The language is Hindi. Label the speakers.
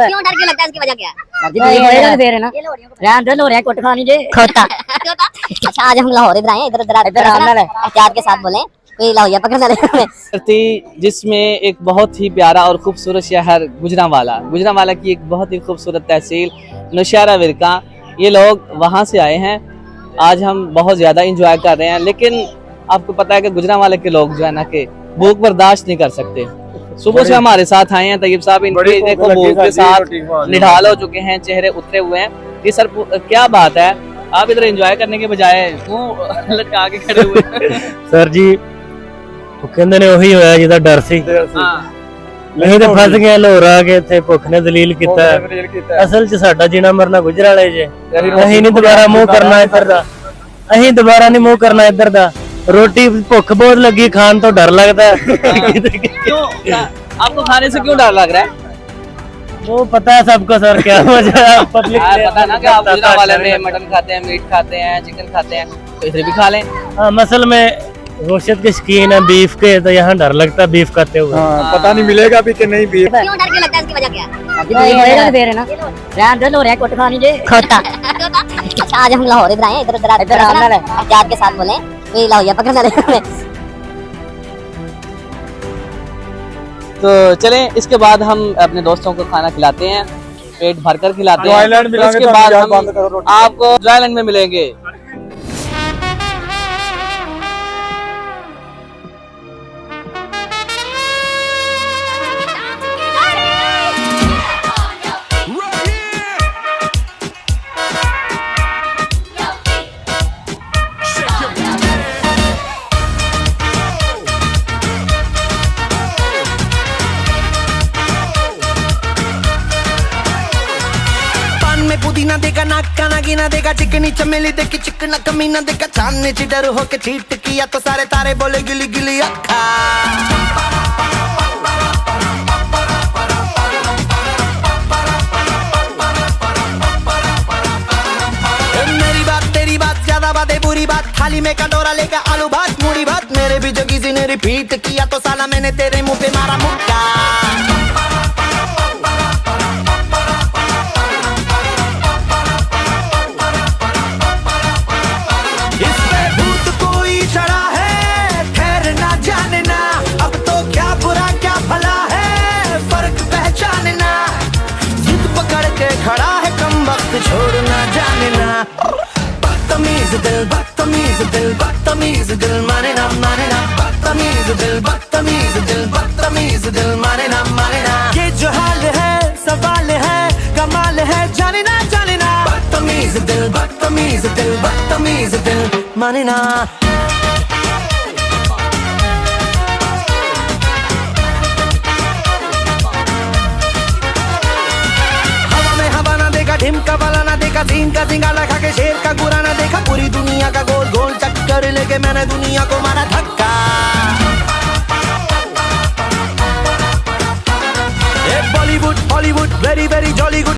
Speaker 1: लगता है।
Speaker 2: क्यों डर क्यों लगता है, इसकी वजह क्या है?
Speaker 1: दे रहे ना रहन दो, लोरे कुट खानी जे
Speaker 2: खोता। अच्छा, आज हम लाहौर इधर आए हैं, इधर एहतियात के साथ बोले, कोई लाहौरिया पकड़ ना ले।
Speaker 3: थी जिसमें एक बहुत ही प्यारा और खूबसूरत शहर गुजरांवाला की एक बहुत ही खूबसूरत तहसील नौशहरा विरका, ये लोग वहाँ से आए हैं। आज हम बहुत ज़्यादा इंजॉय कर रहे हैं, लेकिन आपको पता है कि गुजरांवाला के लोग जो है ना कि भूख बर्दाश्त नहीं कर सकते। सुबह से हमारे साथ आए हैं तैयब साहब, इनके देखो भूख के साथ निढाल हो चुके हैं, चेहरे उतरे हुए हैं। ये सर क्या बात है, आप इधर एंजॉय करने के बजाय मुंह लटका के खड़े हुए हैं?
Speaker 4: सर जी कहते ने ਉਹੀ ਹੋਇਆ ਜਿਹਦਾ ਡਰ ਸੀ। ਨਹੀਂ ਤੇ ਫਸ ਗਏ ਲੋਰਾ ਕੇ ਇੱਥੇ ਭੁੱਖ ਨੇ ਦਲੀਲ ਕੀਤਾ। ਅਸਲ 'ਚ ਸਾਡਾ ਜੀਣਾ ਮਰਨਾ ਗੁਜਰਾਲੇ ਜੇ, ਅਸੀਂ ਨਹੀਂ ਦੁਬਾਰਾ ਮੂੰਹ ਕਰਨਾ ਇੱਧਰ ਦਾ, ਅਸੀਂ ਦੁਬਾਰਾ ਨਹੀਂ ਮੂੰਹ ਕਰਨਾ ਇੱਧਰ ਦਾ। रोटी भुख बहुत लगी, खान तो डर लगता है।
Speaker 3: क्यों आपको खाने से क्यों डर लग रहा है?
Speaker 4: वो पता है सबको सर, क्या वजह पब्लिक
Speaker 3: पता ना कि आप गुजरांवाला में मटन खाते हैं, मीट खाते हैं, चिकन खाते हैं, तो इधर भी खा लें।
Speaker 4: मसल में गोश्त के शौकीन है बीफ के, तो यहाँ डर लगता है बीफ खाते हुए।
Speaker 5: पता नहीं मिलेगा भी कि नहीं बीफ।
Speaker 2: क्यों डर क्यों लगता है, इसकी वजह क्या है?
Speaker 1: दे रहे ना रहन दो, लोरे कुट खानी जे
Speaker 2: खोता। अच्छा, आज हम लाहौर इधर आए हैं, इधर एहतियात के साथ बोले, कोई लाहौरिया पकड़ ना ले।
Speaker 3: तो चलें, इसके बाद हम अपने दोस्तों को खाना खिलाते हैं, पेट भरकर खिलाते हैं। तो इसके बाद हम आपको ड्राईलैंड में मिलेंगे।
Speaker 6: पुदीना देखा, नाका नागिना देखा, चिकनी चमेली देखी, चिकना कमीना देखा, चांदनी चिडर होके चीट किया तो सारे तारे बोले गिली गिली अक्खा। मेरी बात तेरी बात ज्यादा बातें बुरी बात, थाली में कटोरा लेकर आलू भात मूड़ी भात, मेरे भी जो किसी ने रिपीट किया तो साला मैंने तेरे मुंह पे मारा मुक्का। खड़ा है कम वक्त छोड़ना जानना, बदतमीज दिल बदतमीज दिल बदतमीज दिल माने ना बदतमीज दिल बदतमीज दिल बदतमीज दिल माने ना। ये जो हाल है सवाल है कमाल है, जाने ना बदतमीज दिल बदतमीज दिल बदतमीज दिल माने ना। ढिमका वाला ना देखा, सीन का सिंगाला खा के शेर का गुरा ना देखा, पूरी दुनिया का गोल गोल चक्कर लेके मैंने दुनिया को मारा था।